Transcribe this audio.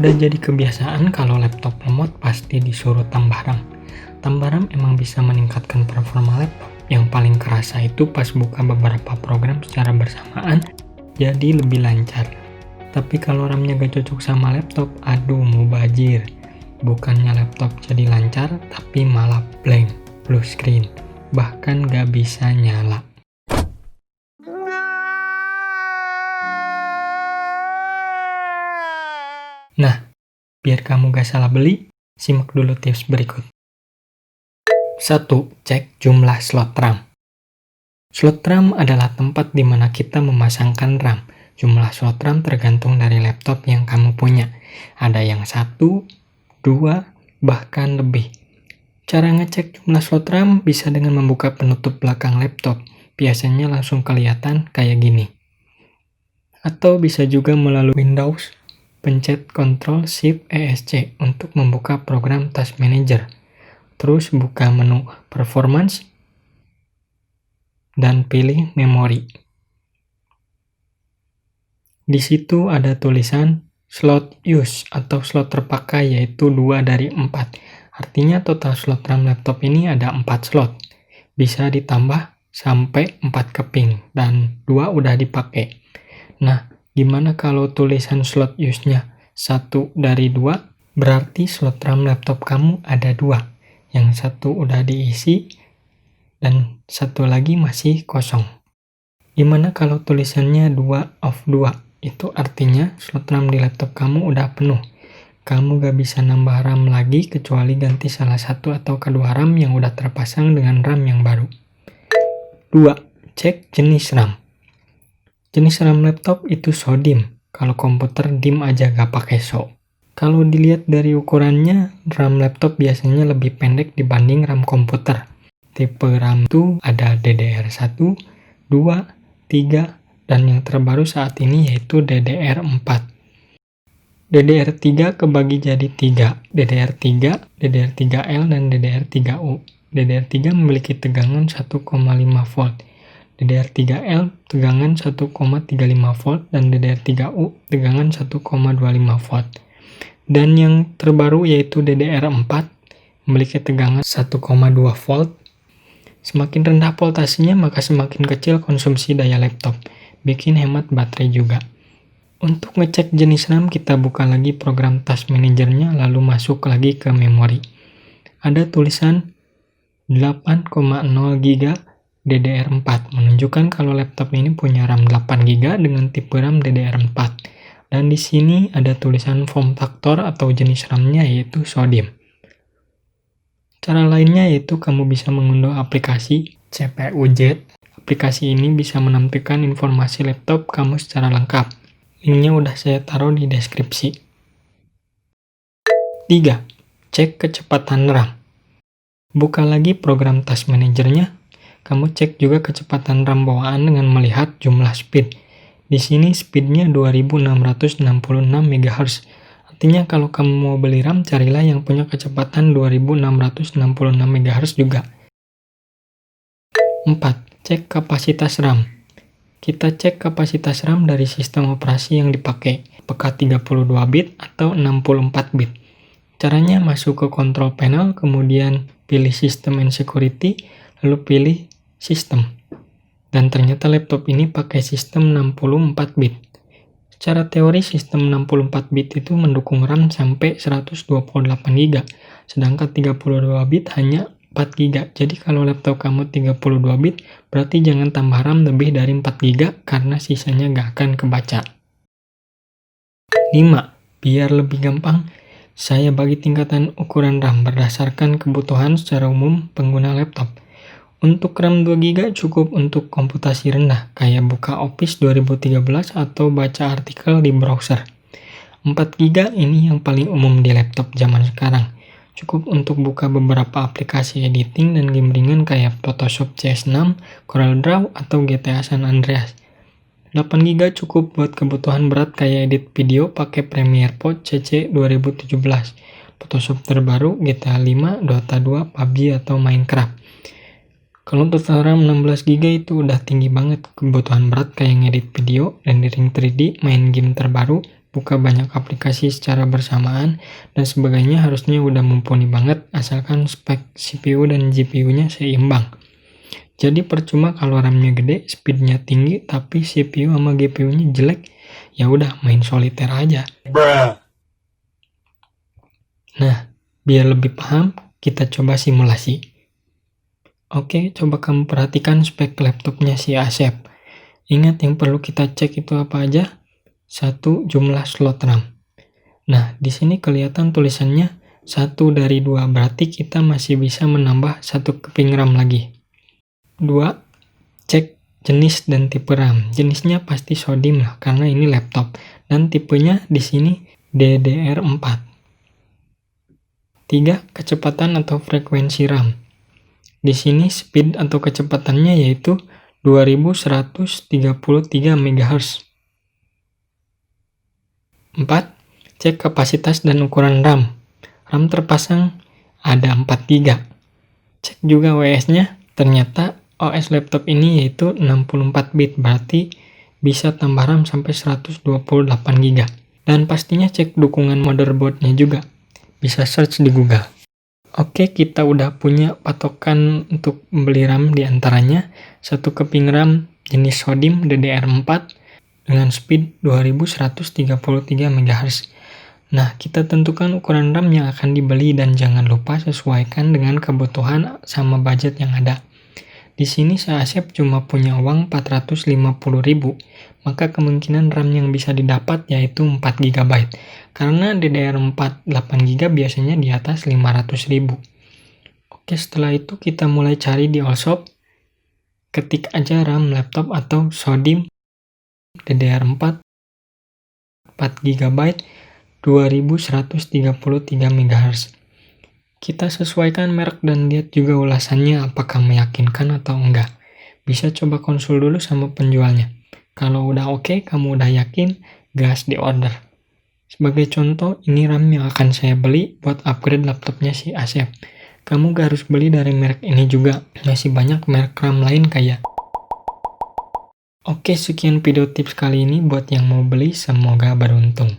Udah jadi kebiasaan kalau laptop lemot pasti disuruh tambah RAM. Tambah RAM emang bisa meningkatkan performa laptop. Yang paling kerasa itu pas buka beberapa program secara bersamaan, jadi lebih lancar. Tapi kalau RAM-nya gak cocok sama laptop, aduh mubazir. Bukannya laptop jadi lancar, tapi malah blank, blue screen, bahkan gak bisa nyala. Nah, biar kamu gak salah beli, simak dulu tips berikut. 1. Cek jumlah slot RAM. Slot RAM adalah tempat di mana kita memasangkan RAM. Jumlah slot RAM tergantung dari laptop yang kamu punya. Ada yang 1, 2, bahkan lebih. Cara ngecek jumlah slot RAM bisa dengan membuka penutup belakang laptop. Biasanya langsung kelihatan kayak gini. Atau bisa juga melalui Windows, pencet Ctrl Shift ESC untuk membuka program Task Manager. Terus buka menu Performance dan pilih Memori. Di situ ada tulisan slot use atau slot terpakai, yaitu 2 dari 4. Artinya total slot RAM laptop ini ada 4 slot. Bisa ditambah sampai 4 keping dan 2 udah dipakai. Nah, gimana kalau tulisan slot use-nya 1 dari 2? Berarti slot RAM laptop kamu ada 2. Yang satu udah diisi dan satu lagi masih kosong. Gimana kalau tulisannya 2 of 2? Itu artinya slot RAM di laptop kamu udah penuh. Kamu gak bisa nambah RAM lagi kecuali ganti salah satu atau kedua RAM yang udah terpasang dengan RAM yang baru. 2. Cek jenis RAM. Jenis RAM laptop itu SO DIMM. Kalau komputer DIMM aja gak pakai SO. Kalau dilihat dari ukurannya, RAM laptop biasanya lebih pendek dibanding RAM komputer. Tipe RAM itu ada DDR1, 2, 3, dan yang terbaru saat ini yaitu DDR4. DDR3 kebagi jadi 3, DDR3, DDR3L, dan DDR3U. DDR3 memiliki tegangan 1,5 volt. DDR3L tegangan 1,35 volt, dan DDR3U tegangan 1,25 volt. Dan yang terbaru yaitu DDR4 memiliki tegangan 1,2 volt. Semakin rendah voltasenya maka semakin kecil konsumsi daya laptop, bikin hemat baterai juga. Untuk ngecek jenis RAM kita buka lagi program Task Manager-nya lalu masuk lagi ke memori. Ada tulisan 8,0 GB DDR4 menunjukkan kalau laptop ini punya RAM 8 GB dengan tipe RAM DDR4. Dan di sini ada tulisan form factor atau jenis RAM-nya yaitu SO DIMM. Cara lainnya yaitu kamu bisa mengunduh aplikasi CPU-Z. Aplikasi ini bisa menampilkan informasi laptop kamu secara lengkap. Linknya udah saya taruh di deskripsi. 3. Cek kecepatan RAM. Buka lagi program Task Manager-nya. Kamu cek juga kecepatan RAM bawaan dengan melihat jumlah speed. Di sini speednya 2666 MHz. Artinya kalau kamu mau beli RAM, carilah yang punya kecepatan 2666 MHz juga. 4. Cek kapasitas RAM. Kita cek kapasitas RAM dari sistem operasi yang dipakai, apakah 32 bit atau 64 bit. Caranya masuk ke control panel, kemudian pilih System and Security, lalu pilih System. Dan ternyata laptop ini pakai sistem 64 bit. Secara teori sistem 64 bit itu mendukung RAM sampai 128 GB, sedangkan 32 bit hanya 4 GB. Jadi kalau laptop kamu 32 bit, berarti jangan tambah RAM lebih dari 4 GB karena sisanya nggak akan kebaca. 5. Biar lebih gampang, saya bagi tingkatan ukuran RAM berdasarkan kebutuhan secara umum pengguna laptop. Untuk RAM 2 GB cukup untuk komputasi rendah, kayak buka Office 2013 atau baca artikel di browser. 4 GB ini yang paling umum di laptop zaman sekarang. Cukup untuk buka beberapa aplikasi editing dan game ringan kayak Photoshop CS6, CorelDRAW, atau GTA San Andreas. 8 GB cukup buat kebutuhan berat kayak edit video pakai Premiere Pro CC 2017, Photoshop terbaru, GTA 5, Dota 2, PUBG, atau Minecraft. Kalau total RAM 16 GB itu udah tinggi banget. Kebutuhan berat kayak ngedit video, rendering 3D, main game terbaru, buka banyak aplikasi secara bersamaan, dan sebagainya harusnya udah mumpuni banget asalkan spek CPU dan GPU-nya seimbang. Jadi percuma kalau RAM-nya gede, speed-nya tinggi, tapi CPU sama GPU-nya jelek, ya udah main soliter aja. Nah, biar lebih paham, kita coba simulasi. Oke, coba kamu perhatikan spek laptopnya si Asep. Ingat yang perlu kita cek itu apa aja? 1. Jumlah slot RAM. Nah, di sini kelihatan tulisannya 1 dari 2, berarti kita masih bisa menambah 1 keping RAM lagi. 2. Cek jenis dan tipe RAM. Jenisnya pasti SODIMM lah, karena ini laptop. Dan tipenya di sini DDR4. 3. Kecepatan atau frekuensi RAM. Di sini speed atau kecepatannya yaitu 2133 MHz. 4. Cek kapasitas dan ukuran RAM. RAM terpasang ada 4 GB. Cek juga OS-nya. Ternyata OS laptop ini yaitu 64 bit, berarti bisa tambah RAM sampai 128 GB. Dan pastinya cek dukungan motherboard-nya juga. Bisa search di Google. Oke, kita udah punya patokan untuk beli RAM diantaranya 1 keping RAM jenis SODIMM DDR4 dengan speed 2133 MHz. Nah, kita tentukan ukuran RAM yang akan dibeli dan jangan lupa sesuaikan dengan kebutuhan sama budget yang ada. Di sini Asep cuma punya uang 450.000, maka kemungkinan RAM yang bisa didapat yaitu 4 GB. Karena DDR4 8 GB biasanya di atas 500.000. Oke, setelah itu kita mulai cari di Allshop. Ketik aja RAM laptop atau SODIMM DDR4 4 GB 2133 MHz. Kita sesuaikan merek dan lihat juga ulasannya apakah meyakinkan atau enggak. Bisa coba konsul dulu sama penjualnya. Kalau udah oke, kamu udah yakin, gas di order. Sebagai contoh, ini RAM yang akan saya beli buat upgrade laptopnya si Asep. Kamu gak harus beli dari merek ini juga, masih banyak merek RAM lain kayak. Oke, sekian video tips kali ini buat yang mau beli, semoga beruntung.